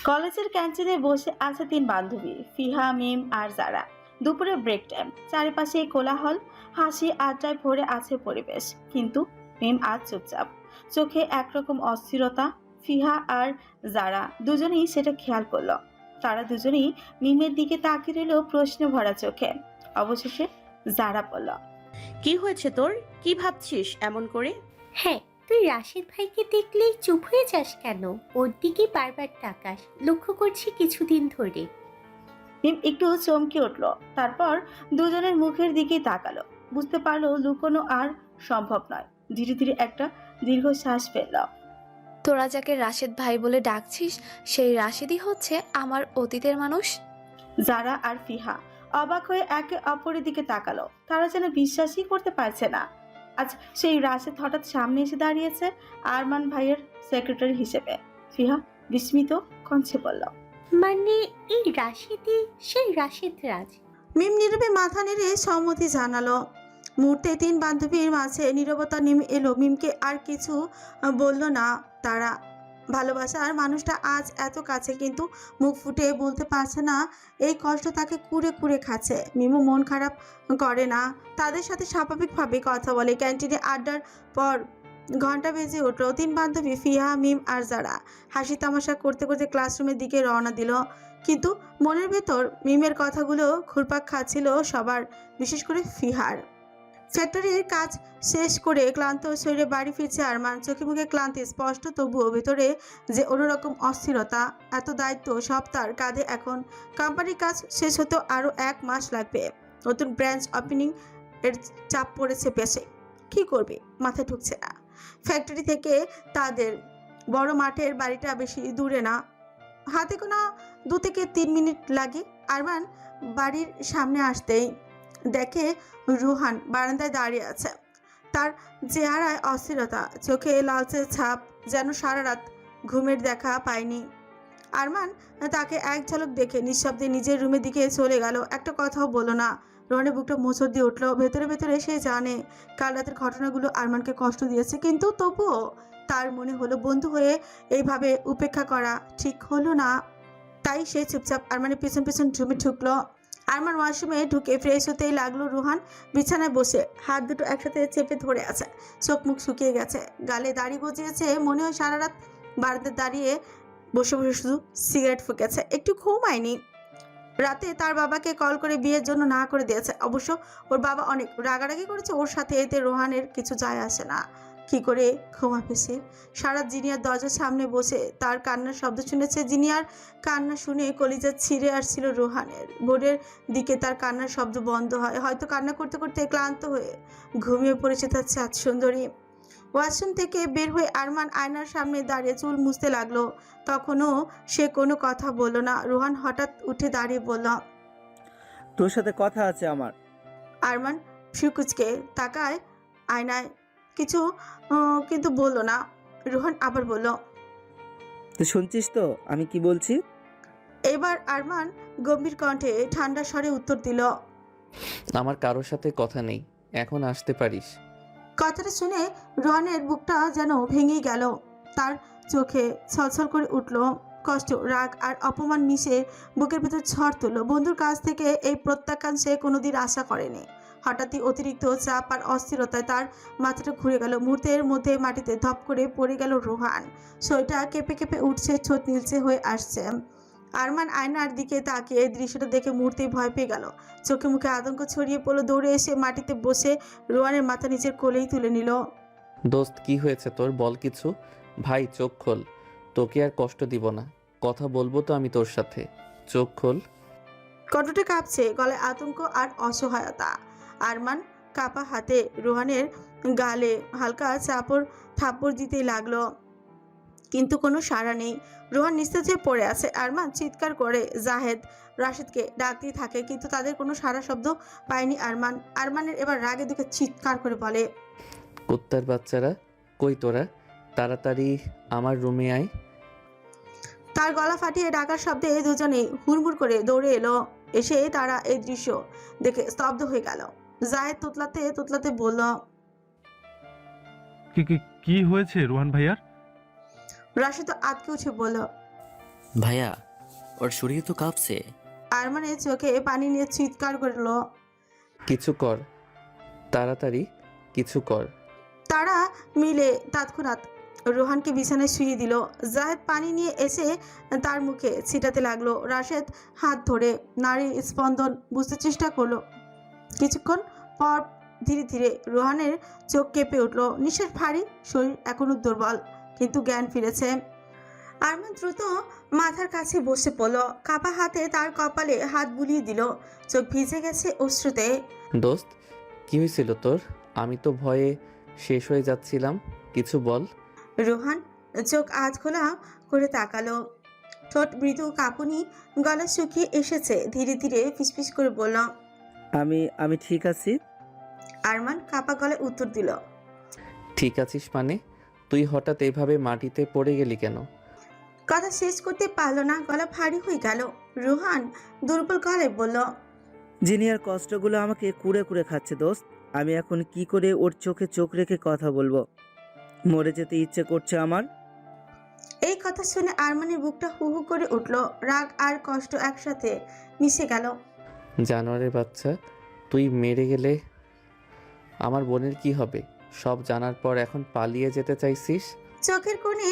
কলেজের ক্যান্টিনে বসে আছে তিন বান্ধবী, ফিহা, মিম আর জারা। দুপুরে ব্রেক টাইম, চারিপাশে কোলাহল, হাসি আড্ডায় ভরে আছে পরিবেশ। কিন্তু মিম আজ চুপচাপ, চোখে একরকম অস্থিরতা। ফিহা আর জারা দুজনেই সেটা খেয়াল করলো। তারা দুজনেই মিমের দিকে তাকিয়ে রইল প্রশ্ন ভরা চোখে। অবশেষে জারা বলল, কি হয়েছে তোর? কি ভাবছিস এমন করে? হ্যাঁ, তুই রাশিদ ভাইকে দেখলেই চুপ হয়ে যাস কেন? ওর দিকে বারবার তাকাস, লক্ষ্য করছি কিছুদিন ধরে। মিম একটু চমকে উঠল, তারপর দুজনের মুখের দিকেই তাকালো। বুঝতে পারলো লুকোনো আর সম্ভব নয়। ধীরে ধীরে একটা দীর্ঘশ্বাস ফেলল। তোরা যাকে রাশেদ ভাই বলে ডাকছিস, সেই রাশেদই হচ্ছে আমার অতীতের মানুষ। জারা আর ফিহা অবাক হয়ে একে অপরের দিকে তাকালো। তারা যেন বিশ্বাসই করতে পারছে না, আজ সেই রাশেদ হঠাৎ সামনে এসে দাঁড়িয়েছে আরমান ভাইয়ের সেক্রেটারি হিসেবে। ফিহা বিস্মিত কণ্ঠে বলল, মানে এই রাশিদই সেই রাশিদ রাজ? মিম নীরবে মাথা নেড়ে সম্মতি জানালো। মুহূর্তে তিন বান্ধবীর মাঝে নীরবতা নেমে এলো। মিমকে আর কিছু বলল না তারা। ভালোবাসার মানুষটা আজ এত কাছে, কিন্তু মুখ ফুটে বলতে পারছে না। এই কষ্ট তাকে কুরে কুরে খাচ্ছে। মিমও মন খারাপ করে না, তাদের সাথে স্বাভাবিকভাবে কথা বলে। ক্যান্টিনে আড্ডার পর ঘন্টা বেজে উঠল। তিন বান্ধবী ফিহা, মিম আর যারা হাসি তামাশা করতে করতে ক্লাসরুমের দিকে রওনা দিল। কিন্তু মনের ভেতর মিমের কথাগুলো ঘুরপাক খাচ্ছিল সবার, বিশেষ করে ফিহার। ফ্যাক্টরির কাজ শেষ করে ক্লান্ত শরীরে বাড়ি ফিরছে আরমান। চোখে মুখে ক্লান্তি স্পষ্ট, তবুও ভেতরে যে অন্যরকম অস্থিরতা। এত দায়িত্ব সব তার কাঁধে এখন। কোম্পানির কাজ শেষ হতে আরও 1 মাস লাগবে। নতুন ব্রাঞ্চ ওপেনিং এর চাপ পড়েছে পেশে। কী করবে মাথায় ঢুকছে না। ফ্যাক্টরি থেকে তাদের বড় মাঠের বাড়িটা বেশি দূরে না, হাতে গোনা 2 থেকে 3 মিনিট লাগে। আরমান বাড়ির সামনে আসতেই দেখে রুহান বারান্দায় দাঁড়িয়ে আছে। তার চেহারায় অস্থিরতা, চোখে লালচে ছাপ, যেন সারা রাত ঘুমের দেখা পায়নি। আরমান তাকে এক ঝলক দেখে নিঃশব্দে নিজের রুমের দিকে চলে গেল। একটা কথাও বলল না। রোহানের বুকটা মোচড় দিয়ে উঠল। ভেতরে ভেতরে সে জানে কাল রাতের ঘটনাগুলো আরমানকে কষ্ট দিয়েছে, কিন্তু তবুও তার মনে হলো বন্ধু হয়ে এইভাবে উপেক্ষা করা ঠিক হলো না। তাই সে চুপচাপ আরমানের পেছন পেছন রুমে ঢুকলো। আরমান ওয়াশরুমে ঢুকে ফ্রেশ হতেই লাগলো রুহান বিছানায় বসে হাত দুটো একসাথে চেপে ধরে আছে। চোখ মুখ শুকিয়ে গেছে, গালে দাড়ি গজিয়েছে। মনে হয় সারা রাত বারান্দায় দাঁড়িয়ে বসে বসে শুধু সিগারেট ফুঁকেছে, একটু ঘুমায়নি। রাতে তার বাবাকে কল করে বিয়ের জন্য না করে দিয়েছে। অবশ্য ওর বাবা অনেক রাগারাগি করেছে ওর সাথে, এতে রোহানের কিছু যায় আসে না। কি করে ঘুমাবে সে? সারা জিনিয়ার দরজার সামনে বসে তার কান্নার শব্দ শুনেছে। জিনিয়ার কান্না শুনে কলিজা ছিঁড়ে আসছিল রোহানের। বোর্ডের দিকে তার কান্নার শব্দ বন্ধ হয়। হয়তো কান্না করতে করতে ক্লান্ত হয়ে ঘুমিয়ে পড়েছে তার চাঁদ সুন্দরী। ওয়াশরুম থেকে বের হয়ে আরমান আয়নার সামনে দাঁড়িয়ে চুল মুছতে লাগলো। তখনও সে কোনো কথা বলল না। রোহান হঠাৎ উঠে দাঁড়িয়ে বলল, তোর সাথে কথা আছে আমার। আরমান ফিকুচকে তাকায় আয়নায়, কিছু কিন্তু বলল না। রোহান আবার বলল, তুই শুনছিস তো আমি কি বলছি? এবার আরমান গম্ভীর কণ্ঠে ঠান্ডা স্বরে উত্তর দিল, আমার কারোর সাথে কথা নেই, এখন আসতে পারিস। কথাটা শুনে রোহানের বুকটা যেন ভেঙে গেল। তার চোখে ছলছল করে উঠল কষ্ট, রাগ আর অপমান মিশে বুকের ভেতর ঝড় তুলল। বন্ধুর কাছ থেকে এই প্রত্যাখ্যান সে কোনোদিন আশা করেনি। হঠাৎই অতিরিক্ত চাপ আর অস্থিরতায় তার মাথাটা ঘুরে গেল। মুহূর্তের মধ্যে মাটিতে ধপ করে পড়ে গেল রোহান। শরীরটা কেঁপে কেঁপে উঠছে, ঠোঁট নীলচে হয়ে আসছে। আরমান আয়নার দিকে তাকিয়ে দৃশ্যটা দেখে মুহূর্তেই ভয় পেয়ে গেল। চোখে মুখে আতঙ্ক ছড়িয়ে পড়লো। দৌড়ে এসে মাটিতে বসে রোহানের মাথা নিচের কোলেই তুলে নিল। দোস্ত কি হয়েছে তোর, বল কিছু। ভাই চোখ খোল, তোকে আর কষ্ট দিব না, কথা বলবো তো আমি তোর সাথে, চোখ খোল। কণ্ঠটা কাঁপছে, গলায় আতঙ্ক আর অসহায়তা। আরমান কাপা হাতে রোহানের গালে হালকা থাপ্পড় দিতেই লাগলো, কিন্তু কোনো সাড়া নেই। রোহান নিস্তেজ হয়ে পড়ে আছে। আরমান চিৎকার করে জাহেদ, রাশিদকে ডাকতেই থাকে, কিন্তু তাদের কোনো সাড়া শব্দ পায়নি আরমান। আরমানের এবার রাগে দুঃখে চিৎকার করে বলে, কুত্তার বাচ্চারা কই তোরা, তাড়াতাড়ি আমার রুমে আয়। তার গলা ফাটিয়ে ডাকার শব্দে দুজনেই হুড়মুড় করে দৌড়ে এলো। এসে তারা এই দৃশ্য দেখে স্তব্ধ হয়ে গেল। জাহেদ তোতলাতে তোতলাতে বলল, কি কি কি হয়েছে রোহান ভাইয়ার? রাশিদ আতকে উঠে বলল, ভাইয়া, ওর শরীর তো কাঁপছে। আরমানের চোখে পানি নিয়ে চিৎকার করলো। কিছু কর, তাড়াতাড়ি কিছু কর। তারা মিলে তৎক্ষণাৎ রোহানকে বিছানায় শুয়ে দিল। জাহেদ পানি নিয়ে এসে তার মুখে ছিটাতে লাগলো। রাশেদ হাত ধরে নারীর স্পন্দন বুঝতে চেষ্টা করলো। কিছুক্ষণ পর ধীরে ধীরে রোহানের চোখ কেঁপে উঠল। নিঃশ্বাস ভারী, শরীর এখনো দুর্বল, কিন্তু জ্ঞান ফিরেছে। আরমান দ্রুত মাথার কাছে বসে পড়ল। কাপা হাতে তার কপালে হাত বুলিয়ে দিল। চোখ ভিজে গেছে অশ্রুতে। দোস্ত, কি হয়েছিল তোর? আমি তো ভয়ে শেষ হয়ে যাচ্ছিলাম, কিছু বল। রোহান চোখ আধ খোলা করে তাকালো। ঠোঁট মৃদু কাঁপুনি, গলা শুকিয়ে এসেছে। ধীরে ধীরে ফিসফিস করে বলল। আমি ঠিক আছি। আরমান কাপা গলায় উত্তর দিল। ঠিক আছিস মানে? তুই হঠাৎ এভাবে মাটিতে পড়ে গেলি কেন? কথা শেষ করতে পারলো না, গলা ভারী হয়ে গেল। রোহান দুর্বল গলায় বলল। জিনিয়ার কষ্টগুলো আমাকে কুড়ে কুড়ে খাচ্ছে দোস্ত। আমি এখন কি করে ওর চোখে চোখ রেখে কথা বলবো? মরে যেতে ইচ্ছে করছে আমার। এই কথা শুনে আরমানের বুকটা হু হু করে উঠল। রাগ আর কষ্ট একসাথে মিশে গেল। জানোয়ারের বাচ্চা, তুই মেরে গেলে আমার বোনের কি হবে? সব জানার পর এখন পালিয়ে যেতে চাইছিস? চোখের কোণে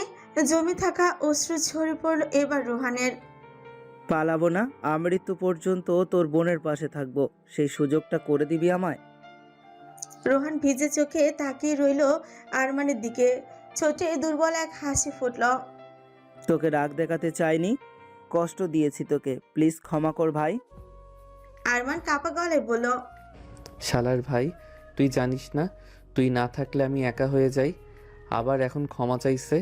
জমে থাকা অশ্রু ঝরে পড়ল এবার রোহানের। পালাবো না, আমৃত্যু পর্যন্ত তোর বোনের পাশে থাকবো। সেই সুযোগটা করে দিবি আমায়? রোহান ভিজে চোখে তাকিয়ে রইল আরমানের দিকে। ছোটে দুর্বল এক হাসি ফুটল। তোকে রাগ দেখাতে চাইনি, কষ্ট দিয়েছি তোকে, প্লিজ ক্ষমা কর ভাই। আরমান কাপা গলায় বলল। শালার ভাই, তুই জানিস না তুই না থাকলে আমি একা হয়ে যাই। আবার এখন ক্ষমা চাইছে।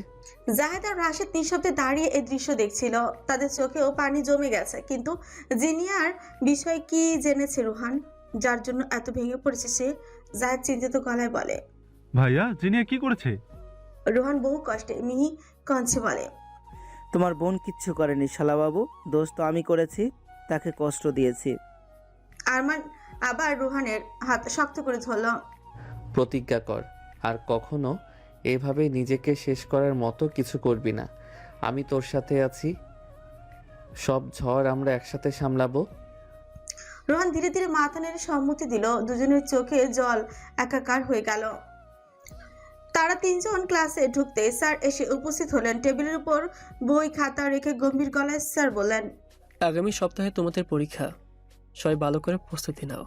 জাহেদ আর রাশেদ নিঃশব্দে দাঁড়িয়ে এই দৃশ্য দেখছিল। তাদের চোখেও পানি জমে গেছে। কিন্তু জিনিয়ার বিষয় কি জেনেছে রোহান, যার জন্য এত ভেঙে পড়েছে সে? জাহেদ চিন্তিত গলায় বলে। ভাইয়া, জিনিয়া কি করেছে? রোহান বহু কষ্টে মিহি কঞ্চে বলে। তোমার বোন কিচ্ছু করেনি শালাবাবু, দোষ তো আমি করেছি, তাকে কষ্ট দিয়েছি। আরমান আবার রোহানের হাত শক্ত করে ধরল। প্রতিজ্ঞা কর আর কখনো এভাবে নিজেকে শেষ করার মতো কিছু করবি না। আমি তোর সাথে আছি, সব ঝড় আমরা একসাথে সামলাবো। রোহান ধীরে ধীরে মাথা নেড়ে সম্মতি দিল। দুজনের চোখে জল একাকার হয়ে গেল। তারা তিনজন ক্লাসে ঢুকতে স্যার এসে উপস্থিত হলেন। টেবিলের উপর বই খাতা রেখে গম্ভীর গলায় স্যার বললেন। আগামী সপ্তাহে তোমাদের পরীক্ষা, সবাই ভালো করে প্রস্তুতি নাও।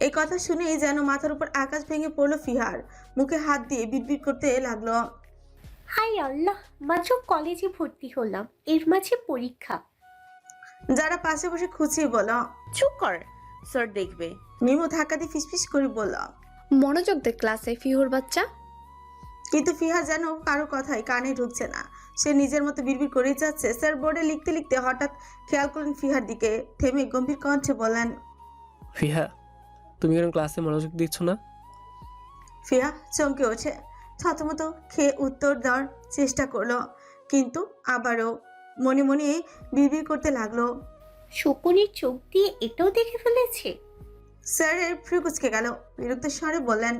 এই কথা শুনেই যেন মাথার উপর আকাশ ভেঙে পড়লো ফিহার। মুখে হাত দিয়ে বিড়বিড় করতে লাগলো। হাই আল্লাহ, মাত্র কলেজে ভর্তি হলাম, এর মাঝে পরীক্ষা। যারা পাশে বসে খুঁচিয়ে বলল। চুপ কর, স্যার দেখবে। মিমু ধাক্কা দিয়ে ফিসফিস করে বলল। মনোযোগ দে ক্লাসে, ফিহুর বাচ্চা। কিন্তু ফিহা যেন কারো কথাই কানে ঢুকছে না। সে নিজের মতো বিড়বিড় করেই যাচ্ছে। স্যার বোর্ডে লিখতে লিখতে হঠাৎ খেয়াল করলেন ফিহার দিকে। থেমে গম্ভীর কণ্ঠে বললেন। ফিহা, তুমি কেন ক্লাসে মনোযোগ দিচ্ছ না? ফিহা চমকে ওঠে। থতমত খেয়ে উত্তর দেওয়ার চেষ্টা করলো, কিন্তু আবারও মনে মনে বিড়বিড় করতে লাগলো। শকুনির চোখ দিয়ে এটাও দেখে ফেলেছে। স্যারের ফ্রি কুচকে গেল। বিরক্ত স্বরে বললেন।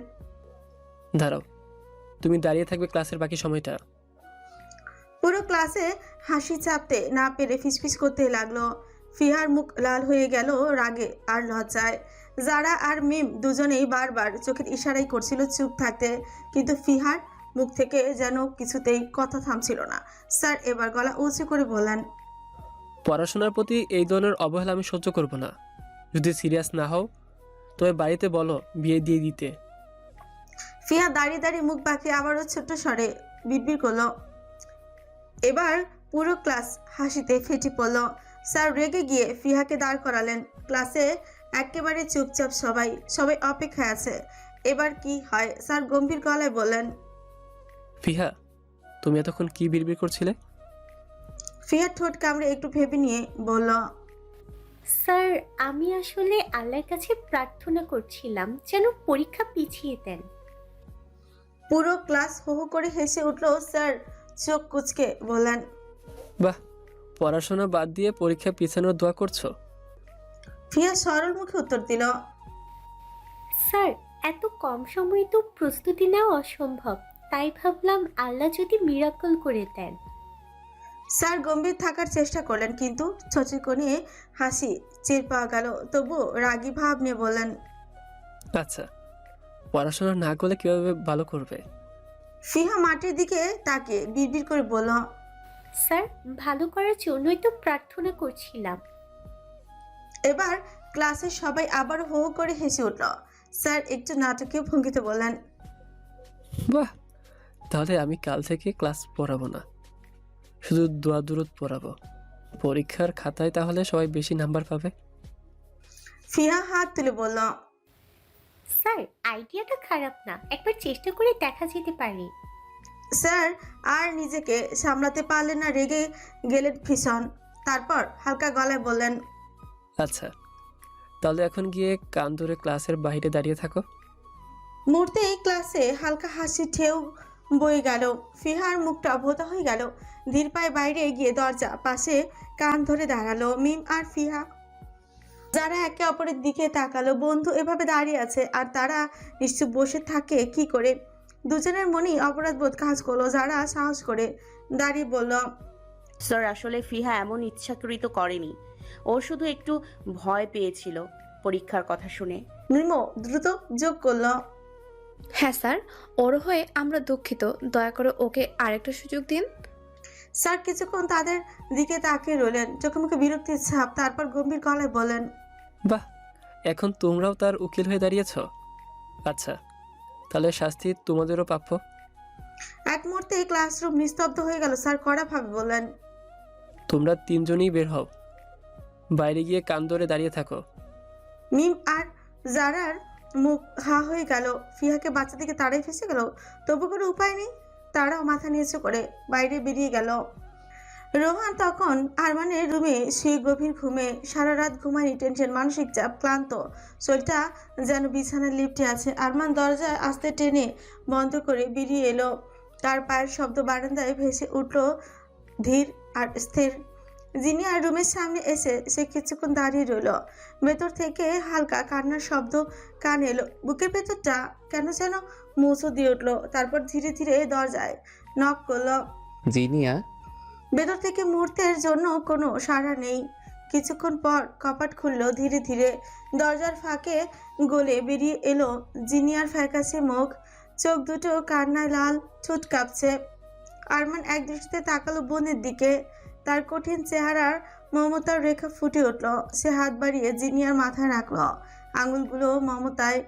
দাঁড়াও, তুমি দাঁড়িয়ে থাকবে ক্লাসের বাকি সময়টা। পুরো ক্লাসে হাসি চাপতে না পেরে ফিসফিস করতে লাগলো। ফিহার মুখ লাল হয়ে গেল রাগে আর লজ্জায়। যারা আর মিম দুজনেই বারবার চোখের ইশারাই করছিল চুপ থাকতে, কিন্তু ফিহার মুখ থেকে যেন কিছুতেই কথা থামছিল না। স্যার এবার গলা উঁচু করে বললেন। পড়াশোনার প্রতি এই ধরনের অবহেলা আমি সহ্য করব না। যদি সিরিয়াস না হও তবে বাড়িতে বলো বিয়ে দিয়ে দিতে। ফিহা দাঁড়িয়ে দাঁড়িয়ে মুখ বাঁকিয়ে আবারও ছোট্ট স্বরে বিড়বিড় করলো। এবার পুরো ক্লাস হাসিতে ফেটে পড়ল। স্যার রেগে গিয়ে ফিহাকে দাঁড় করালেন। ক্লাসে একেবারে চুপচাপ, সবাই অপেক্ষায় আছে এবার কি হয়। স্যার গম্ভীর গলায় বললেন। ফিহা, তুমি এতক্ষণ কি বিড়বিড় করছিলে? ফিহা ঠোঁট কামড়ে একটু ভেবে নিয়ে বলল। স্যার, আমি আসলে আল্লাহর কাছে প্রার্থনা করছিলাম যেন পরীক্ষা পিছিয়ে দেন। পুরো ক্লাস হো হো করে হেসে উঠল। স্যার চোখ কুচকে বললেন। বাহ, পড়াশোনা বাদ দিয়ে পরীক্ষা পিছানোর দোয়া করছো? ফিহা সরল মুখে উত্তর দিল। স্যার, এত কম সময়ে তো প্রস্তুতি নেওয়া অসম্ভব, তাই ভাবলাম আল্লাহ যদি মিরাকল করে দেন। স্যার গম্ভীর থাকার চেষ্টা করলেন, কিন্তু চোখের কোণে হাসি চের পাওয়া গেল। তবু রাগী ভাব নিয়ে বললেন, আচ্ছা, পড়াশোনা না করলে কিভাবে ভালো করবে? ফিহা মাটির দিকে তাকিয়ে বিড়বিড় করে বলল, স্যার, ভালো করার জন্যই তো প্রার্থনা করছিলাম। এবার ক্লাসের সবাই আবার হো হো করে হেসে উঠল। স্যার একটু নাটকীয় ভঙ্গিতে বললেন, বাহ, তাহলে আমি কাল থেকে ক্লাস পড়াবো না, শুধু দোয়া দূরত পড়াবো। পরীক্ষার খাতায় তাহলে সবাই বেশি নাম্বার পাবে। ফিহা হাত তুলে বলল, স্যার, আইডিয়াটা খারাপ না, একবার চেষ্টা করে দেখা যেতে পারে। স্যার আর নিজেকে সামলাতে পারলেন না, রেগে গেলেন ভীষণ। তারপর হালকা গলায় বললেন, আচ্ছা, তাহলে এখন গিয়ে কান ধরে ক্লাসের বাইরে দাঁড়িয়ে থাকো। মুহূর্তেই ক্লাসে হালকা হাসি ঢেউ বয়ে গেল। ফিহার মুখটা ভোতা হয়ে গেল। ধীর পায়ে বাইরে গিয়ে দরজা পাশে কান ধরে দাঁড়ালো মিম আর ফিহা। যারা একে অপরের দিকে তাকালো, বন্ধু এভাবে দাঁড়িয়ে আছে আর তারা নিশ্চুপ বসে থাকে কি করে? দুজনের মনেই অপরাধবোধ কাজ করলো। যারা সাহস করে দাঁড়িয়ে বলল, স্যার, আসলে ফিহা এমন ইচ্ছাকৃত করেনি, ও শুধু একটু ভয় পেয়েছিল পরীক্ষার কথা শুনে। মিম দ্রুত যোগ করলো, হ্যাঁ স্যার, ওর হয়ে আমরা দুঃখিত, দয়া করে ওকে আরেকটা সুযোগ দিন। স্যার কিছুক্ষণ তাদের দিকে তাকিয়ে রইলেন, চোখে মুখে বিরক্তির ছাপ। তারপর গম্ভীর গলায় বলেন, বাহ, এখন তোমরাও তার উকিল হয়ে দাঁড়িয়েছ। আচ্ছা, তাহলে শাস্তি তোমাদেরও প্রাপ্য। এক মুহূর্তে ক্লাসরুম নিস্তব্ধ হয়ে গেল। স্যার কড়াভাবে বললেন, তোমরা তিনজনই বের হও, বাইরে গিয়ে কান ধরে দাঁড়িয়ে থাকো। মিম আর জারার মুখ হা হয়ে গেল। ফিহাকে বাচ্চা দিকে তাড়াই ফেসে গেল, তবু কোনো উপায় নেই। তারাও মাথা নিচু করে বাইরে বেরিয়ে গেল। রোহান তখন আরমানের রুমে শুয়ে গভীর ঘুমে। সারা রাত ঘুমায়নি, টেনশন, মানসিক চাপ, ক্লান্ত শরীরটা যেন বিছানার লিফটে আছে। আরমান দরজা আস্তে টেনে বন্ধ করে বেরিয়ে এলো। তার পায়ের শব্দ বারান্দায় ভেসে উঠল, ধীর আর স্থির। জিনিয়ার রুমের সামনে এসে সে কিছুক্ষণ দাঁড়িয়ে রইল। ভেতর থেকে হালকা কান্নার শব্দ কানে এলো। বুকের ভেতরটা কেন যেন মুছো দিয়ে উঠলো। তারপর ধীরে ধীরে দরজায় নক করলো। জিনিয়া, ভেতর থেকে মুহূর্তের জন্য কোনো সাড়া নেই। কিছুক্ষণ পর কপাট খুললো ধীরে ধীরে। দরজার ফাঁকে গলে বেরিয়ে এলো জিনিয়ার ফ্যাকাশে মুখ, চোখ দুটো কান্নায় লাল, ঠোঁট কাঁপছে। আরমান এক দৃষ্টিতে তাকালো বোনের দিকে। তার কঠিন চেহারার মমতার রেখা ফুটে উঠল। সে হাত বাড়িয়ে জিনিয়ার মাথায় রাখলো, আঙুলগুলো মমতায়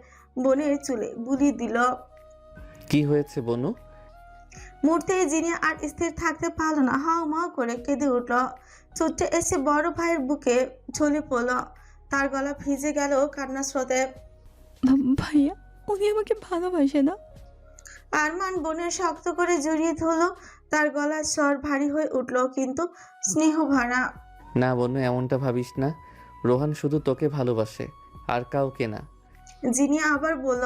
বোনের চুলে বুলিয়ে দিল। কি হয়েছে বনু? মুহূর্তে জিনিয়া আর স্থির থাকতে পারল না, হাও মাও করে কেঁদে উঠল। ছুটে এসে বড় ভাইয়ের বুকে ঝুলে পড়ল। তার গলা ভিজে গেল কান্নার স্রোতে। ভাইয়া, উনি আমাকে ভালোবাসে না। আরমান বোনের শক্ত করে জড়িয়ে ধরল। তার গলার স্বর ভারী হয়ে উঠল, কিন্তু স্নেহ ভরা। না বনু, এমনটা ভাবিস না। রোহান শুধু তোকে ভালোবাসে, আর কাউকে না। জিনিয়া আবার বলল,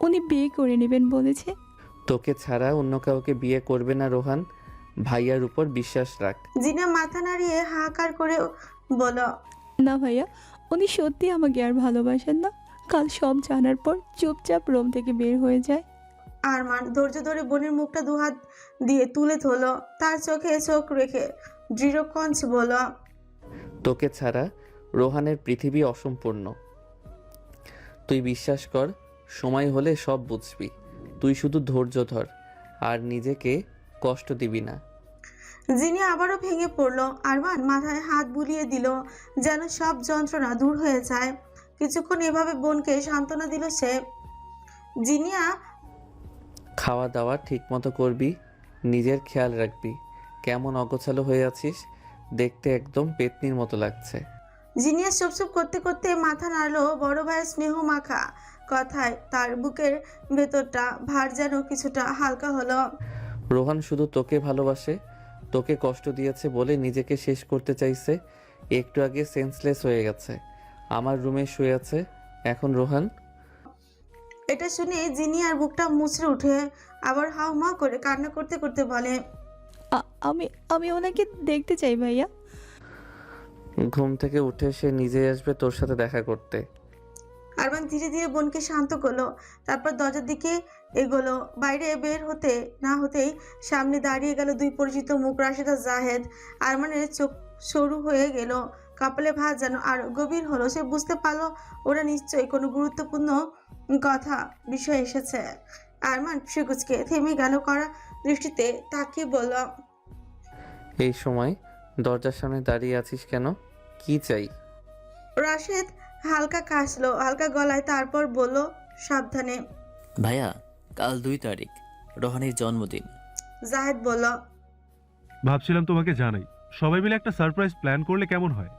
উনি বিয়ে করে নেবেন বলেছে। তোকে ছাড়া অন্য কাউকে বিয়ে করবে না রোহান। ভাইয়ার উপর বিশ্বাস রাখ। জিনিয়া মাথা নাড়িয়ে হাহাকার করে বলল, না ভাইয়া, উনি সত্যি আমাকে আর ভালোবাসেন না। কাল সব জানার পর চুপচাপ রুম থেকে বের হয়ে যায়। আরমান ধৈর্য ধরে বোনের মুখটা দুহাত দিয়ে তুলে ধরল। তার চোখে চোখ রেখে দৃঢ় কণ্ঠে বলল, তোকে ছাড়া রোহানের পৃথিবী অসম্পূর্ণ। তুই বিশ্বাস কর, সময় হলে সব বুঝবি। তুই শুধু ধৈর্য ধর আর নিজেকে কষ্ট দিবি না। জিনি আবারও ভেঙে পড়ল। আরমান মাথায় হাত বুলিয়ে দিল, যেন সব যন্ত্রণা দূর হয়ে যায়। কিছুক্ষণ এভাবে বোনকে সান্ত্বনা দিল সে। জিনিয়া, খাওয়া দাওয়া ঠিক মতো করবি, নিজের খেয়াল রাখবি। কেমন অগোছালো হয়ে আছিস, দেখতে একদম পেতনির মতো লাগছে। জিনিয়া চুপচুপ করতে করতে মাথা নাড়ল। বড় ভাইয়ের স্নেহ মাখা কথায় তার বুকের ভেতরটা ভার যেন কিছুটা হালকা হলো। রোহান শুধু তোকে ভালোবাসে, তোকে কষ্ট দিয়েছে বলে নিজেকে শেষ করতে চাইছে। একটু আগে সেন্সলেস হয়ে গেছে, আমার রুমে শুয়ে আছে এখন রোহান। এটা শুনে জিনিয়ার বুকটা মুচড়ে উঠে আবার হাউ মা করে কান্না করতে করতে বলে, আমি আমি ওনাকে দেখতে চাই ভাইয়া। ঘুম থেকে উঠে সে নিজেই আসবে তোর সাথে দেখা করতে। আরমান ধীরে ধীরে বোনকে শান্ত করলো, তারপর দরজার দিকে এগোলো। বাইরে বের হতে না হতেই সামনে দাঁড়িয়ে গেল দুই পরিচিত মুখ, রাশেদ আর জাহেদ। আরমানের চোখ সরু হয়ে গেল, কপালে ভাঁজ যেন আরো গভীর হলো। সে বুঝতে পারলো ওরা নিশ্চয়ই কোনো গুরুত্বপূর্ণ বিষয় এসেছে। আরমান সেগুজকে থেমে গেল, করা দৃষ্টিতে তাকিয়ে বলল, এই সময় দরজার সামনে দাঁড়িয়ে আছিস কেন? কি চাই? রাশেদ হালকা কাশলো হালকা গলায়, তারপর বলল সাবধানে, ভাইয়া কাল 2 তারিখ রোহানের জন্মদিন। জাহেদ বলল, ভাবছিলাম তোমাকে জানাই, সবাই মিলে একটা সারপ্রাইজ প্ল্যান করলে কেমন হয়?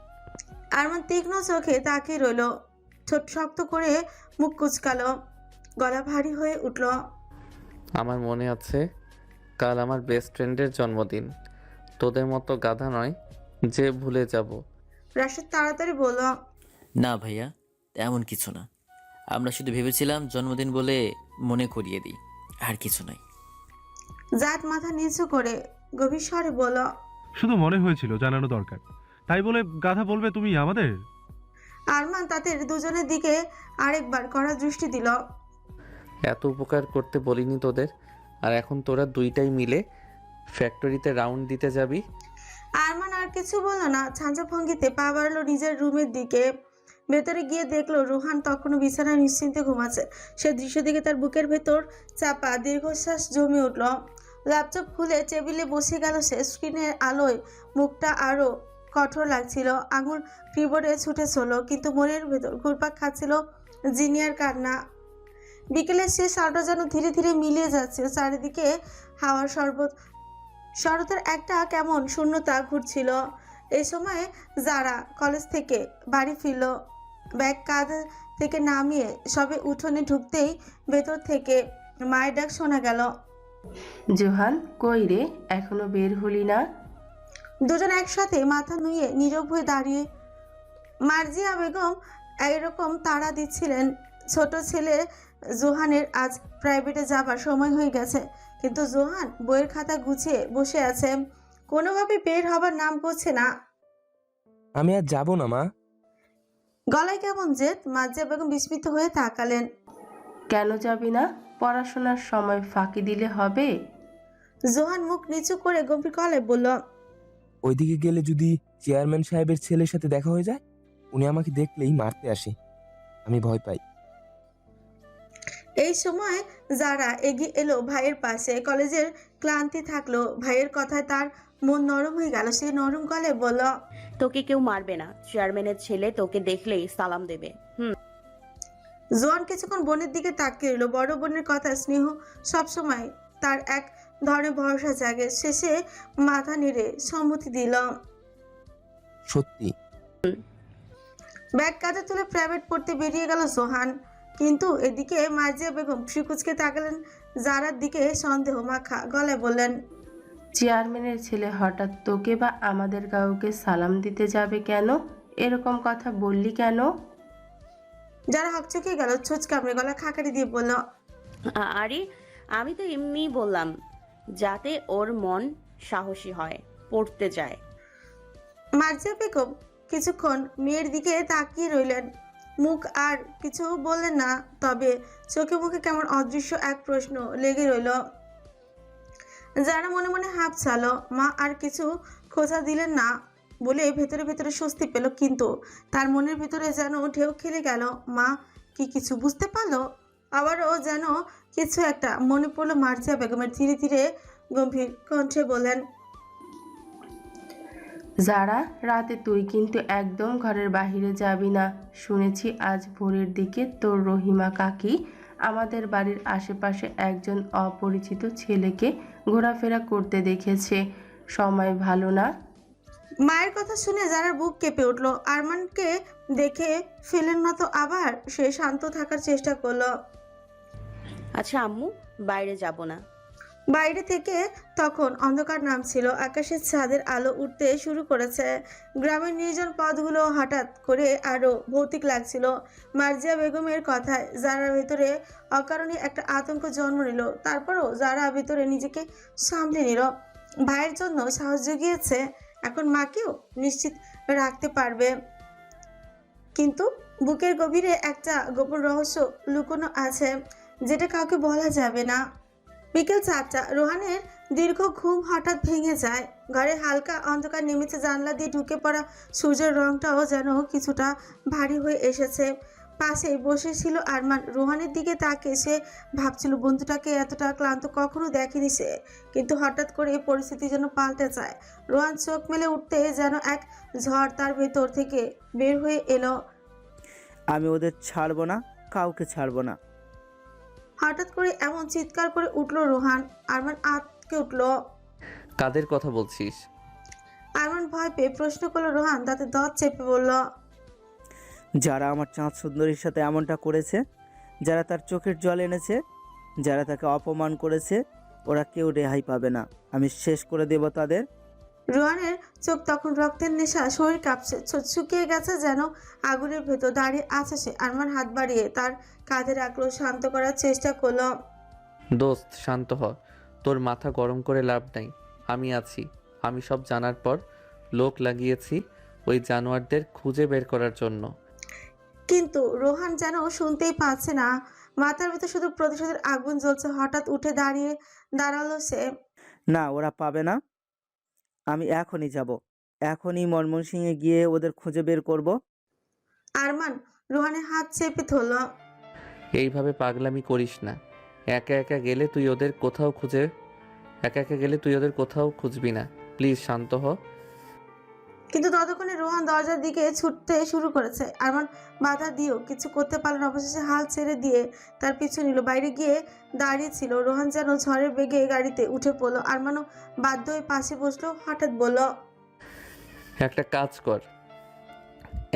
আরমান তীক্ষ্ণ চোখে তাকিয়ে রইল, ছোট শক্ত করে মুখ কুচকালো, গলা ভারী হয়ে উঠল। আমার মনে আছে, কাল আমার বেস্ট ফ্রেন্ডের জন্মদিন। তোদের মতো গাধা নয় যে ভুলে যাব। রাশেদ তাড়াতাড়ি বলল, না ভাইয়া, তেমন কিছু না। আমরা শুধু ভেবেছিলাম জন্মদিন বলে মনে করিয়ে দিই, আর কিছু নয়। জাহেদ মাথা নিচু করে গভীর স্বরে বলল, শুধু মনে হয়েছিল জানানো দরকার, তাই বলে গাধা বলবে তুমি আমাদের? আরমান তাদের দুজনের দিকে আরেকবার কড়া দৃষ্টি দিল। এত উপকার করতে বলিনি তোদের, আর এখন তোরা দুইটাই মিলে ফ্যাক্টরিতে রাউন্ড দিতে যাবি? আরমান আর কিছু বলল না, ঝাঁঝা ভঙ্গিতে পা বাড়ালো নিজের রুমের দিকে। ভেতরে গিয়ে দেখলো রোহান তখনও বিছানায় নিশ্চিন্তে ঘুমাচ্ছে। সে দৃশ্য দেখে তার বুকের ভেতর চাপা দীর্ঘশ্বাস জমে উঠল। ল্যাপটপ খুলে টেবিলে বসে গেল সে। স্ক্রিনের আলোয় মুখটা আরো কঠোর লাগছিল, আঙুল কিবোর্ডে ছুটে চলল, কিন্তু মনের ভেতর ঘুরপাক খাচ্ছিল জিনিয়ার কান্না। বিকেলের শেষ আলোটা যেন ধীরে ধীরে মিলিয়ে যাচ্ছে, চারিদিকে হাওয়ার শরতের একটা কেমন শূন্যতা ঘুরছিল। এই সময় যারা কলেজ থেকে বাড়ি ফিরল, ব্যাগ কাঁধ থেকে নামিয়ে সবে উঠোনে ঢুকতেই ভেতর থেকে মায়ের ডাক শোনা গেল, জোহান কই রে, এখনো বের হলি না? দুজন একসাথে মাথা নুয়ে নীরব হয়ে দাঁড়িয়ে। মার্জিয়া বেগম এরকম তাড়া দিচ্ছিলেন। ছোট ছেলে জোহানের আজ প্রাইভেটে যাবার সময় হয়ে গেছে, কিন্তু জোহান বইয়ের খাতা গুছিয়ে বসে আছে, কোনোভাবে বের হবার নাম করছে না। আমি আর যাব না মা। গলায় কেমন জেদ। মার্জিয়া বেগম বিস্মিত হয়ে তাকালেন। কেন যাবি না? পড়াশোনার সময় ফাঁকি দিলে হবে? জোহান মুখ নিচু করে গম্ভীর গলায় বলল, ওইদিকে গেলে যদি চেয়ারম্যান সাহেবের ছেলের সাথে দেখা হয়ে যায়, উনি আমাকে দেখলেই মারতে আসে, আমি ভয় পাই। এই সময় যারা এগিয়ে এলো ভাইয়ের পাশে। কলেজের ক্লান্তি থাকলো, ভাইয়ের কথায় তার মন নরম হয়ে গেল। সে নরম গলায় বলল, তোকে কেউ মারবে না, চেয়ারম্যানের ছেলে তোকে দেখলেই সালাম দেবে। জোয়ান কিছুক্ষণ বোনের দিকে তাকিয়ে রইল। বড় বোনের কথা স্নেহ সবসময় তার এক ধরনের ভরসা জাগে। শেষে মাথা নেড়ে সম্মতি দিল। সত্যি? ব্যাগ কাঁধে তুলে প্রাইভেট পড়তে বেরিয়ে গেল জোহান। কিন্তু এদিকে মার্জিয়া বেগম শ্রীকুচকে তাকালেন যারার দিকে, সন্দেহ মাখা গলায় বললেন, চেয়ারম্যানের ছেলে হঠাৎ তোকে বা আমাদের কাউকে সালাম দিতে যাবে কেন? এরকম কথা বললি কেন? যারা হকচকে গেল, ছোচ কামড়ে গলা খাকারি দিয়ে বলল, আরে আমি তো এমনিই বললাম যাতে ওর মন সাহসী হয়, পড়তে যায়। মার্জিয়া বেগম কিছুক্ষণ মেয়ের দিকে তাকিয়ে রইলেন, মুখ আর কিছু বললেন না, তবে চোখে মুখে কেমন অদৃশ্য এক প্রশ্ন লেগে রইল। যারা মনে মনে হাঁপ ছালো। মা আর কিছু খোঁজা দিলেন না বলে ভেতরে ভেতরে স্বস্তি পেল, কিন্তু তার মনের ভেতরে যেন ঢেউ খেলে গেল। মা কি কিছু বুঝতে পারলো? আবারও যেন কিছু একটা মনে পড়লো মার্জিয়া বেগমের। ধীরে ধীরে গম্ভীর কণ্ঠে বললেন, যারা রাতে তুই কিন্তু একদম ঘরের বাহিরে যাবি না। শুনেছি আজ ভোরের দিকে তোর রহিমা কাকি আমাদের বাড়ির আশেপাশে একজন অপরিচিত ছেলেকে ঘোরাফেরা করতে দেখেছে। সময় ভালো না। মায়ের কথা শুনে যারা বুক কেঁপে উঠলো। আরমানকে দেখে ফেলেন না তো আবার। সে শান্ত থাকার চেষ্টা করলো। আচ্ছা আম্মু, বাইরে যাব না। বাইরে থেকে তখন অন্ধকার নামছিল, আকাশের ছাদের আলো উঠতে শুরু করেছে। গ্রামের নির্জন পথগুলো হঠাৎ করে আরো ভৌতিক লাগছিল। মার্জিয়া বেগমের কথায় যারা ভেতরে অকারণে একটা আতঙ্ক জন্ম নিল। তারপরও যারা ভেতরে নিজেকে সামলে নিল। ভাইয়ের জন্য সাহস জুগিয়েছে, এখন মাকেও নিশ্চিত রাখতে পারবে। কিন্তু বুকের গভীরে একটা গোপন রহস্য লুকোনো আছে, যেটা কাউকে বলা যাবে না। বিকেল 4টা। রোহানের দীর্ঘ ঘুম হঠাৎ ভেঙে যায়। ঘরে হালকা অন্ধকার নেমেছে, জানলা দিয়ে ঢুকে পড়া সূর্যের রংটাও যেন কিছুটা ভারী হয়ে এসেছে। পাশেই বসেছিল আরমান। রোহানের দিকে তাকে সে ভাবছিল বন্ধুটাকে এতটা ক্লান্ত কখনো দেখেনি সে, কিন্তু হঠাৎ করে এই পরিস্থিতি যেন পাল্টে যায়। রোহান চোখ মেলে উঠতে যেন এক ঝড় তার ভেতর থেকে বের হয়ে এলো। আমি ওদের ছাড়বো না, কাউকে ছাড়বো না। হঠাৎ করে এমন চিৎকার করে উঠল রোহান। আরমান আঁতকে উঠল। কাদের কথা বলছিস? আরমান ভয় পেয়ে প্রশ্ন করলো। রোহান দাঁতে দাঁত চেপে বলল, যারা আমার চাঁদ সুন্দরীর সাথে এমনটা করেছে, যারা তার চোখের জল এনেছে, যারা তাকে অপমান করেছে, ওরা কেউ রেহাই পাবে না। আমি শেষ করে দেব তাদের। রোহানের চোখ তখন রক্তের নেশা, শরীর কাঁপছে, ছোট শুকিয়ে গেছে, যেন আগুনের ভেতর দাঁড়িয়ে আছে সে। আরমান হাত বাড়িয়ে তার কাঁধে রাখলো, শান্ত করার চেষ্টা করলো। দোস্ত শান্ত হ, তোর মাথা গরম করে লাভ নাই। আমি আছি। আমি সব জানার পর লোক লাগিয়েছি ওই জানোয়ারদের খুঁজে বের করার জন্য। কিন্তু রোহান যেন শুনতেই পাচ্ছে না। মাথার ভেতর শুধু প্রতিশোধের আগুন জ্বলছে। হঠাৎ উঠে দাঁড়ালো সে। না, ওরা পাবে না। আমি এখনই যাব, এখনই ময়মনসিংহে গিয়ে ওদের খুঁজে বের করব। আরমান রোহানের হাত চেপে ধরল। এইভাবে পাগলামি করিস না। একা একা গেলে তুই ওদের কোথাও খুঁজবি না। প্লিজ শান্ত হ। কিন্তু ততক্ষণে রোহান দরজার দিকে ছুটতে শুরু করেছে। আরমান বাধা দিয়েও কিছু করতে পারল না। অবশেষে হাল ছেড়ে দিয়ে তার পিছু নিল। বাইরে গিয়ে দাঁড়িয়েছিল। রোহান যেন ঝড়ের বেগে গাড়িতে উঠে পড়লো। আরমানও বাধ্য হয়ে পাশে বসলো। হঠাৎ বলল, একটা কাজ কর,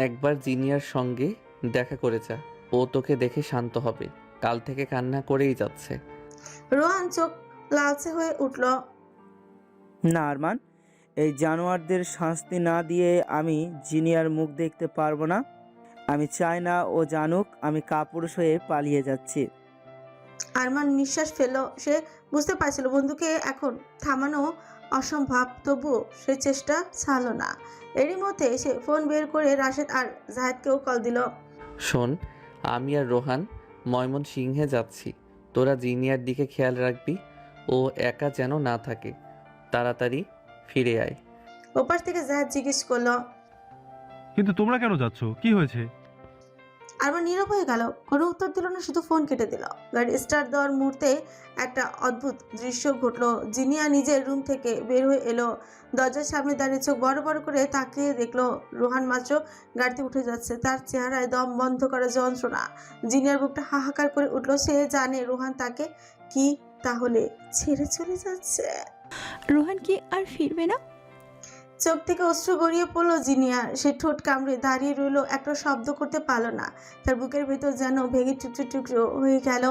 একবার জিনিয়ার সঙ্গে দেখা করে যা। ও তোকে দেখে শান্ত হবে। কাল থেকে কান্না করেই যাচ্ছে। রোহান চোখ লালচে হয়ে উঠল। না আরমান, এই জানোয়ারদের শাস্তি না দিয়ে আমি জিনিয়ার মুখ দেখতে পারবো না। আমি চাই না ও জানুক আমি কাপুরুষ হয়ে পালিয়ে যাচ্ছি। আরমান নিঃশ্বাস ফেলল। সে বুঝতে পারছিল বন্ধুকে এখন থামানো অসম্ভব, তবুও সে চেষ্টা ছাড়ল না। এরই মধ্যে সে ফোন বের করে রাশেদ আর জাহেদকেও কল দিল। শোন, আমি আর রোহান ময়মনসিংহে যাচ্ছি। তোরা জিনিয়ার দিকে খেয়াল রাখবি, ও একা যেন না থাকে। তাড়াতাড়ি ফিরে আয়। ওপাশ থেকে জাহেদ জিজ্ঞেস করলো, কিন্তু তোমরা কেন যাচ্ছ? কি হয়েছে? আরমান নীরব হয়ে গেল। কোনো উত্তর দিল না, শুধু ফোন কেটে দিল। গাড়ি স্টার্ট দেওয়ার মুহূর্তে একটা অদ্ভুত দৃশ্য ঘটলো। জিনিয়া নিজের রুম থেকে বের হয়ে এলো। দরজার সামনে দাঁড়িয়ে চোখ বড় বড় করে তাকিয়ে দেখলো রোহান মাত্র গাড়িতে উঠে যাচ্ছে। তার চেহারায় দম বন্ধ করা যন্ত্রণা। জিনিয়ার বুকটা হাহাকার করে উঠলো। সে জানে রোহান তাকে কি তাহলে ছেড়ে চলে যাচ্ছে। রোহান কি আর ফিরবে না? চোখ থেকে অশ্রু গড়িয়ে পড়লো জিনিয়ার। সে ঠোঁট কামড়ে দাঁড়িয়ে রইল, একটা শব্দ করতে পারল না। তার বুকের ভেতর যেন ভেঙে টুকরো টুকরো হয়ে গেল।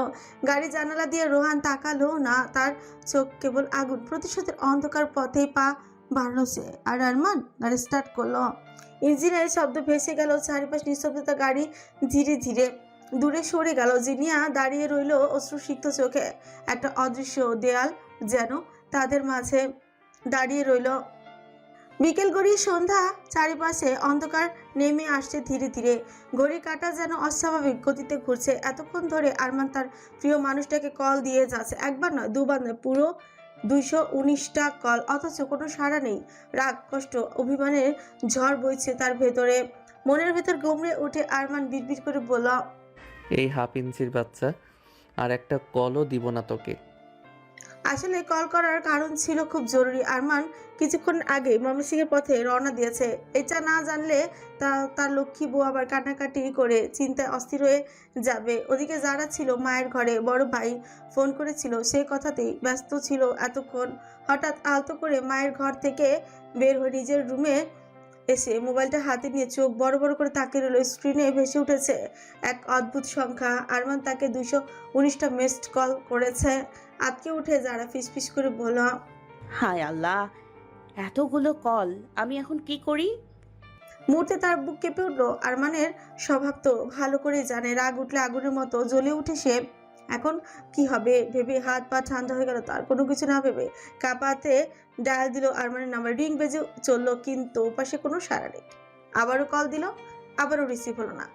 গাড়ি জানালা দিয়ে রোহান তাকালো না, তার চোখ কেবল আগুন। প্রতিশোধের অন্ধকার পথে পা বাড়লো সে। আর আরমান গাড়ি স্টার্ট করলো। ইঞ্জিনের শব্দ ভেসে গেল, চারিপাশ নিস্তব্ধতা। গাড়ি ধীরে ধীরে দূরে সরে গেল। জিনিয়া দাঁড়িয়ে রইল অশ্রুসিক্ত চোখে। একটা অদৃশ্য দেয়াল যেন তাদের মাঝে দাঁড়িয়ে রইল। বিকেল গড়িয়ে সন্ধ্যা, চারিপাশে অন্ধকার নেমে আসছে ধীরে ধীরে। ঘড়ি কাঁটা যেন অস্বাভাবিক গতিতে ঘুরছে। এতক্ষণ ধরে আরমান তার প্রিয় মানুষটাকে কল দিয়ে যাচ্ছে, একবার নয় দুবার নয়, পুরো 219টা কল, অথচ কোনো সাড়া নেই। রাগ, কষ্ট, অভিমানের ঝড় বইছে তার ভেতরে। মনের ভেতর গমড়ে উঠে আরমান বিড়বিড় করে বলল, এই হাফ ইঞ্চির বাচ্চা, আর একটা কলও দিব না তোকে। আসলে কল করার কারণ ছিল খুব জরুরি। আরমান কিছুক্ষণ আগে ময়মনসিংহের পথে রওনা দিয়েছে। এটা না জানলে তার লক্ষ্মী বউ আবার কাটাকাটি করে চিন্তায় অস্থির হয়ে যাবে। ওদিকে যারা ছিল মায়ের ঘরে, বড় ভাই ফোন করেছিল, সে কথাতেই ব্যস্ত ছিল এতক্ষণ। হঠাৎ আলতো করে মায়ের ঘর থেকে বের হয়ে নিজের রুমে এসে মোবাইলটা হাতে নিয়ে চোখ বড় বড় করে তাকিয়ে রইল। স্ক্রিনে ভেসে উঠেছে এক অদ্ভুত সংখ্যা। আরমান তাকে 219টা মিসড কল করেছে। আজকে উঠে যারা ফিসফিস করে বলল, হায় আল্লাহ, এতগুলো কল, আমি এখন কি করি? মুহূর্তে তার বুক কেঁপে উঠলো। আরমানের স্বভাব তো ভালো করেই জানে, রাগ উঠলে আগুনের মতো জ্বলে উঠে সে। এখন কি হবে ভেবে হাত পা ঠান্ডা হয়ে গেল তার। কোনো কিছু না ভেবে কাঁপাতে ডায়াল দিল আরমানের নাম্বার। রিং বেজে চললো, কিন্তু পাশে কোনো সাড়া নেই। আবারও কল দিল, আবারও রিসিভ হলো না।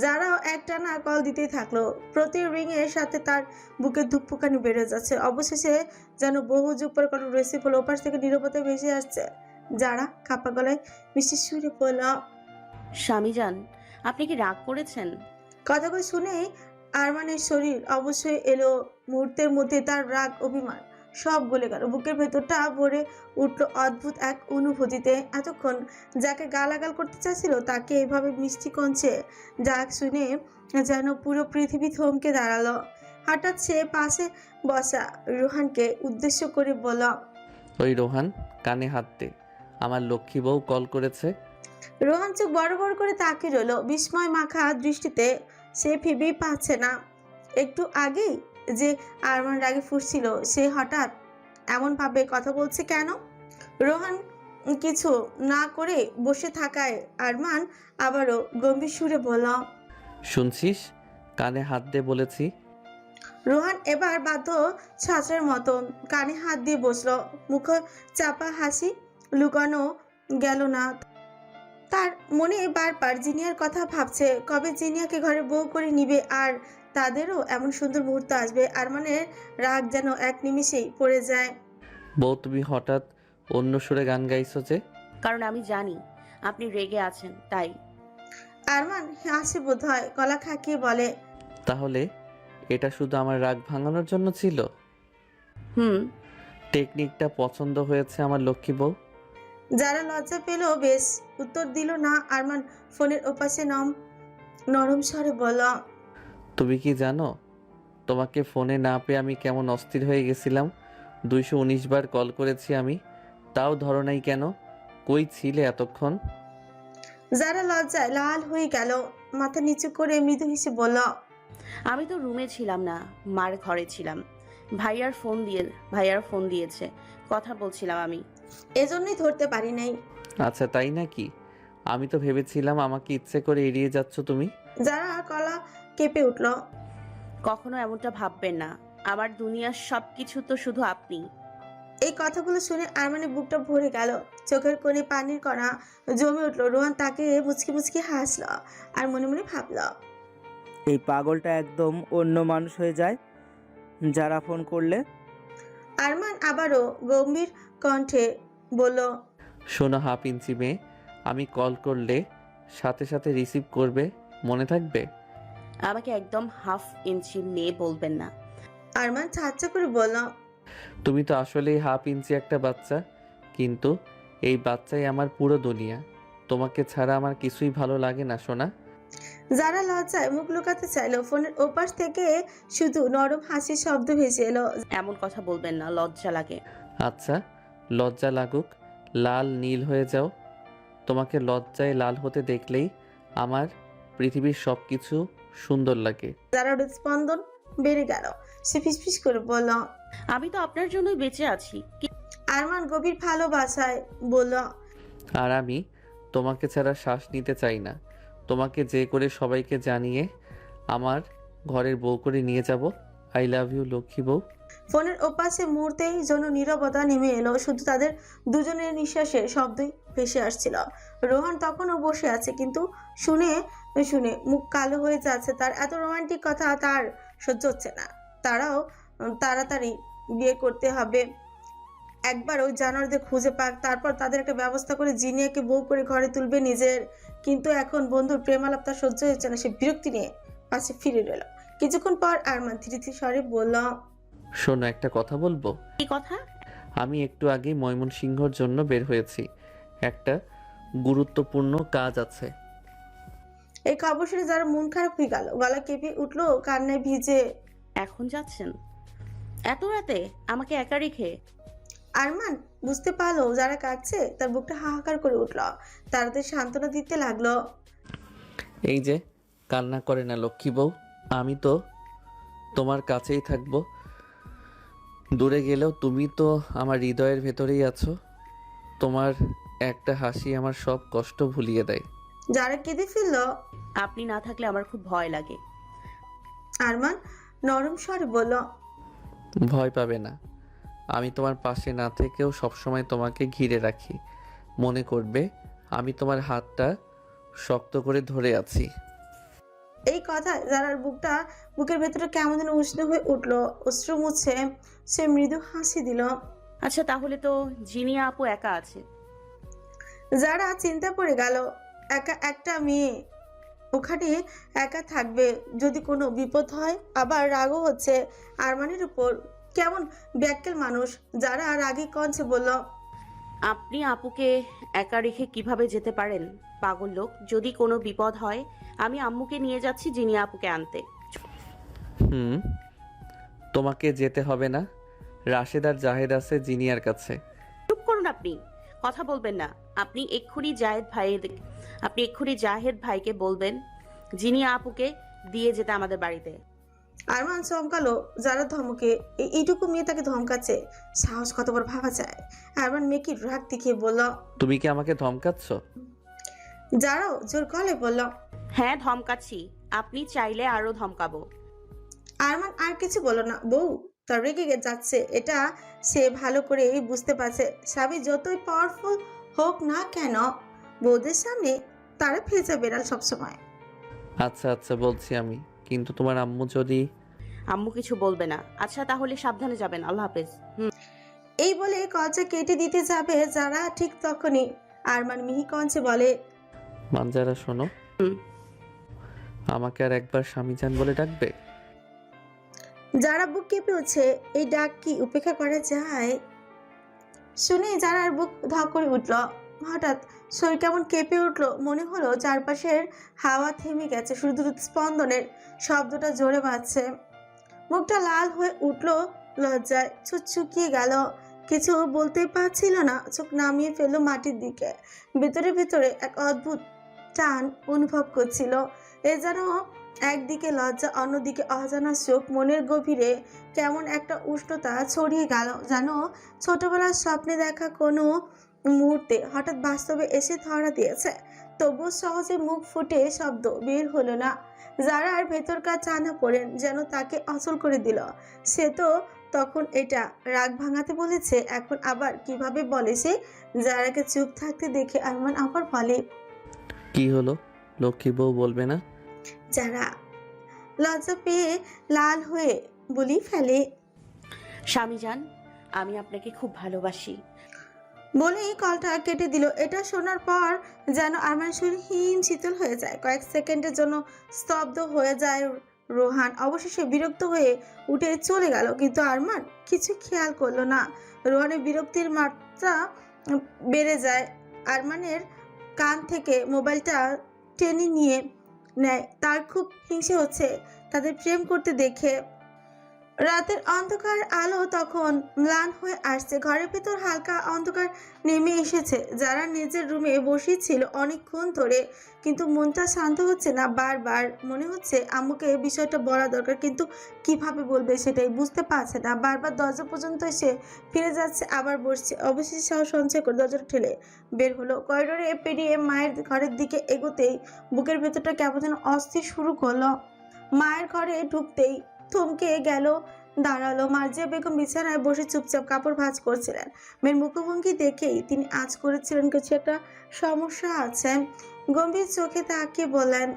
যারাও একটানা কল দিতেই থাকলো। প্রতি রিং এর সাথে তার বুকে ধুকপুকানি বেড়ে যাচ্ছে। অবশেষে যেন বহু যুগ পর কোনো রিসিভ হলো। ওপাশ থেকে নীরবতা ভেসে আসছে। যারা কাপা গলায় মিষ্টি সুরে বলল, স্বামীজান, আপনি কি রাগ করেছেন? কথাগুলো শুনে আরমানের শরীর অবশ্যই এলো। মুহূর্তের মধ্যে তার রাগ অভিমান সব গলে গেল। বুকের ভেতরটা ভরে উঠল অদ্ভুত এক অনুভূতিতে। এতক্ষণ যাকে গালাগাল করতে চাচ্ছিল তাকে এভাবে মিষ্টি কঞ্চে যাক শুনে যেন পুরো পৃথিবী থমকে দাঁড়ালো। হঠাৎ সে পাশে বসা রোহানকে উদ্দেশ্য করে বলল, ওই রোহান, কানে হাত দে, আমার লক্ষ্মী বউ কল করেছে। রোহান চোখ বড় বড় করে তাকিয়ে রইল বিস্ময় মাখা দৃষ্টিতে। সে ভেবেই পাচ্ছে না একটু আগেই যে আরমান রাগে ফুঁসছিল সে হঠাৎ এমন ভাবে কথা বলছে কেন। রোহান কিছু না করে বসে থাকায় আরমান আবারও গম্ভীর সুরে বলল, শুনছিস, কানে হাত দে বলেছি। রোহান এবার বাধ্য ছাত্রের মতন কানে হাত দিয়ে বসলো। মুখ চাপা হাসি লুকানো গেল না। তার মনে বারবার জিনিয়ার কথা ভাবছে, কবে জিনিয়াকে ঘরে বউ করে নিবে আর তাদেরও এমন সুন্দর মুহূর্ত আসবে। আরমানের রাগ যেন এক নিমিষেই পড়ে যায়। বউ, তুমি হঠাৎ অন্য সুরে গান গাইছো যে? কারণ আমি জানি আপনি রেগে আছেন, তাই। আরমান হাসি বোধ হয় গলা খাকিয়ে বলে, তাহলে এটা শুধু আমার রাগ ভাঙানোর জন্য ছিল? হুম। টেকনিকটা পছন্দ হয়েছে আমার লক্ষ্মী বউ। যারা লজ্জা পেল বেশ, উত্তর দিল না। আরমান ফোনের ওপাশে নরম স্বরে বলল, তুমি কি জানো, তোমাকে ফোনে না পেয়ে আমি কেমন অস্থির হয়ে গেছিলাম। 219 বার কল করেছি আমি, তাও ধরো নাই কেন? কই ছিলে এতক্ষণ? যারা লজ্জায় লাল হয়ে গেল। মাথা নিচু করে মৃদু হেসে বলল, আমি তো রুমে ছিলাম না, মার ঘরে ছিলাম। ভাইয়ার ফোন দিয়েছে, কথা বলছিলাম আমি। এজন্যই ধরতে পারি নাই। আচ্ছা, তাই নাকি? আমি তো ভেবেছিলাম আমাকে ইচ্ছে করে এড়িয়ে যাচ্ছ তুমি। যারা গলা কেঁপে উঠল। কখনো এমনটা ভাববেন না, আমার দুনিয়ার সবকিছু তো শুধু আপনি। এই কথাগুলো শুনে আরমানের বুকটা ভরে গেল। চোখের কোণে পানির কণা জমে উঠল। রোহান তাকে মুচকি মুচকি হাসল আর মনে মনে ভাবল, এই পাগলটা একদম অন্য মানুষ হয়ে যায় যারা ফোন করলে। আরমান আবারও গম্ভীর কণ্ঠে বলল, শোনো হাফ ইঞ্চি মেয়ে, আমি কল করলে সাথে সাথে রিসিভ করবে, মনে থাকবে? আমাকে একদম হাফ ইঞ্চি মেয়ে বলবেন না। আরমান ছাচ্চা করে বলল, তুমি তো আসলেই হাফ ইঞ্চি একটা বাচ্চা, কিন্তু এই বাচ্চাই আমার পুরো দুনিয়া। তোমাকে ছাড়া আমার কিছুই ভালো লাগে না সোনা। যারা লজ্জায় মুখ লুকাতে চাইলো। ফোনের ওপাশ থেকে শুধু নরম হাসির শব্দ ভেসে এলো। এমন কথা বলবেন না, লজ্জা লাগে। আচ্ছা, লজ্জা লাগুক, লাল নীল হয়ে যাও। তোমাকে লজ্জায় লাল হতে দেখলেই আমার পৃথিবীর সব কিছু সুন্দর লাগে। যারা হৃদস্পন্দন বেড়ে গেল। সে ফিসফিস করে বলল, আমি তো আপনার জন্যই বেঁচে আছি। আরমান গভীর ভালোবাসায় বলল, আর আমি তোমাকে ছাড়া শ্বাস নিতে চাই না। তোমাকে যে করে সবাইকে জানিয়ে আমার ঘরের বউ করে নিয়ে যাব। আই লাভ ইউ লক্ষ্মী বউ। ফোনের ওপাশে মুহূর্তেই যেন নীরবতা নেমে এলো। শুধু তাদের দুজনের নিঃশ্বাসের শব্দই ভেসে আসছিল। রোহান তখনও বসে আছে, কিন্তু শুনে শুনে মুখ কালো হয়ে যাচ্ছে। তার এত রোমান্টিক কথা তার সহ্য হচ্ছে না। তারাও তাড়াতাড়ি বিয়ে করতে হবে। একবার ওই জানোয়ারদের খুঁজে পাক, তারপর তাদের একটা ব্যবস্থা করে জিনিয়াকে বউ করে ঘরে তুলবে নিজের। কিন্তু এখন বন্ধুর প্রেমালাপ তার সহ্য হচ্ছে না। সে বিরক্তি নিয়ে পাশে ফিরে রইল। কিছুক্ষণ পর আরমান ধীরে ধীরে স্বরে বলল, শোনো, একটা কথা বলবো? কি কথা? আমি একটু আগেই ময়মনসিংহর জন্য বের হয়েছি, একটা গুরুত্বপূর্ণ কাজ আছে। এই খবর শুনে যারা মন খারাপ হয়ে গেল, গলা কেঁপে উঠলো, কান্নায় ভিজে। এখন যাচ্ছেন এত রাতে আমাকে একা রেখে? আরমান বুঝতে পারলো যারা কাঁদছে। তার বুকটা হাহাকার করে উঠল। তাদের সান্ত্বনা দিতে লাগলো, এই যে কান্না করে না লক্ষ্মী বউ, আমি তো তোমার কাছেই থাকবো। দূরে গেলেও তুমি তো আমার হৃদয়ের ভেতরেই আছো। তোমার একটা হাসি আমার সব কষ্ট ভুলিয়ে দেয়। যারা কেঁদে ফেললো। আপনি না থাকলে আমার খুব ভয় লাগে। আরমান নরম স্বরে বলল, ভয় পাবে না, আমি তোমার পাশে না থেকেও সবসময় তোমাকে ঘিরে রাখি। মনে করবে আমি তোমার হাতটা শক্ত করে ধরে আছি। এই কথায় যারার বুকের ভেতরে কেমন যেন উষ্ণ হয়ে উঠলো। অশ্রু মুছে সে মৃদু হাসি দিল। আচ্ছা তাহলে তো জিনিয়া আপু একা আছে। যারা চিন্তা পড়ে গেল, একা একটা মেয়ে ওখানে একা থাকবে, যদি কোনো বিপদ হয়। আবার রাগও হচ্ছে আরমানের উপর। কেমন ব্যাক্কেল মানুষ। যারা রাগী কঞ্চে বলল, আপনি আপুকে একা রেখে কিভাবে যেতে পারেন পাগল লোক? যদি কোনো বিপদ হয় আমি আম্মুকে নিয়ে যাচ্ছি জিনিয়া আপুকে আনতে। তোমাকে যেতে হবে না, রাশেদ আর জাহেদ আছে জিনিয়ার কাছে। চুপ করুন, আপনি কথা বলবেন না। আপনি এক্ষুনি জাহেদ ভাইকে বলবেন জিনিয়া আপুকে দিয়ে যেতে আমাদের বাড়িতে। আরমান চমকালো যারা ধমকে। এইটুকু মেয়ে তাকে ধমকাচ্ছে, সাহস কতবার ভাবা যায়। আরমান মেয়েকে রাগ দেখিয়ে বলল, তুমি কি আমাকে ধমকাচ্ছ? যারাও জোর গলে বলল, হ্যাঁ ধমকাচ্ছি, আপনি চাইলে আরো ধমকাবো। আরমান আর কিছু বলল না। বউ তার রেগে যাচ্ছে, এটা সে ভালো করেই বুঝতে পারছে। স্বামী যতই পাওয়ারফুল হোক না কেন, বউদের সামনে তারা ভেজা বেড়াল সবসময়। আচ্ছা আচ্ছা বলছি আমি, কিন্তু তোমার আম্মু যদি... আম্মু কিছু বলবে না। আচ্ছা তাহলে সাবধানে যাবেন, আল্লাহ হাফেজ। এই বলে কঞ্চে কেটে দিতে যাবে যারা, ঠিক তখনই আরমান মিহি কঞ্চে বলে, মানজারা শোনো, আমাকে আর একবার স্বামীজান বলে ডাকবে? যারা বুক কেঁপে উঠছে, এই ডাক কি উপেক্ষা করা যায়? শুনে যারার বুক ধক করে উঠল। হঠাৎ শরীর কেমন কেঁপে উঠলো, মনে হলো চারপাশের হাওয়া থেমে গেছে, শুধু স্পন্দনের শব্দটা জোরে বাজছে। মুখটা লাল হয়ে উঠল লজ্জায়, ছুটছুকিয়ে গেল, কিছু বলতে পারছিল না। চোখ নামিয়ে ফেললো মাটির দিকে। ভেতরে ভেতরে এক অদ্ভুত টান অনুভব করছিল। এ যেন একদিকে লজ্জা, অন্যদিকে অজানা চোখ। মনের গভীরে কেমন একটা উষ্ণতা ছড়িয়ে গেল, যেন ছোটবেলার স্বপ্নে দেখা কোনো মুহূর্তে হঠাৎ বাস্তবে এসে ধরা দিয়েছে। তবুও সহজে মুখ ফুটে শব্দ বের হলো না। যারার ভেতরকার টানা পড়েন যেন তাকে অচল করে দিল। সে তো তখন এটা রাগ ভাঙাতে বলেছে, এখন আবার কিভাবে বলে সে? যারাকে চুপ থাকতে দেখে আরমান আবার বলে, কি হলো, লক্ষ্মী বউ বলবে না? যারা লজ্জা পেয়ে লাল হয়ে বলি ফেলে, স্বামীজান আমি আপনাকে খুব ভালোবাসি বলেই কলটা কেটে দিল। এটা শোনার পর যেন আরমান শরীর হিম শীতল হয়ে যায়। কয়েক সেকেন্ডের জন্য স্তব্ধ হয়ে যায় রোহান। অবশেষে বিরক্ত হয়ে উঠে চলে গেল, কিন্তু আরমান কিছু খেয়াল করলো না। রোহানের বিরক্তির মাত্রা বেড়ে যায়। আরমানের কান থেকে মোবাইলটা টেনে নিয়ে নেয়। তার খুব হিংসে হচ্ছে তাদের প্রেম করতে দেখে। রাতের অন্ধকার আলো তখন ম্লান হয়ে আসছে। ঘরের ভেতর হালকা অন্ধকার নেমে এসেছে। যারা নিজের রুমে বসেছিল অনেকক্ষণ ধরে, কিন্তু মনটা শান্ত হচ্ছে না। বারবার মনে হচ্ছে আম্মুকে বিষয়টা বলা দরকার, কিন্তু কিভাবে বলবে সেটাই বুঝতে পারছে না। বারবার দরজা পর্যন্ত এসে ফিরে যাচ্ছে, আবার বসছে। অবশেষে সাহস সঞ্চয় করে দরজাটা ঠেলে বের হলো। করিডোরে পেরিয়ে মায়ের ঘরের দিকে এগোতেই বুকের ভেতরটা কেমন যেন অস্থির শুরু করলো। মায়ের ঘরে ঢুকতেই থমকে গেল, দাঁড়ালো। মার্জিয়া বেগম বিছানায় বসে চুপচাপ কাপড় ভাঁজ করছিলেন। মেয়ের মুখভঙ্গি দেখেই তিনি আঁচ করেছিলেন কিছু একটা সমস্যা আছে। গম্ভীর চোখে তাকিয়ে বললেন,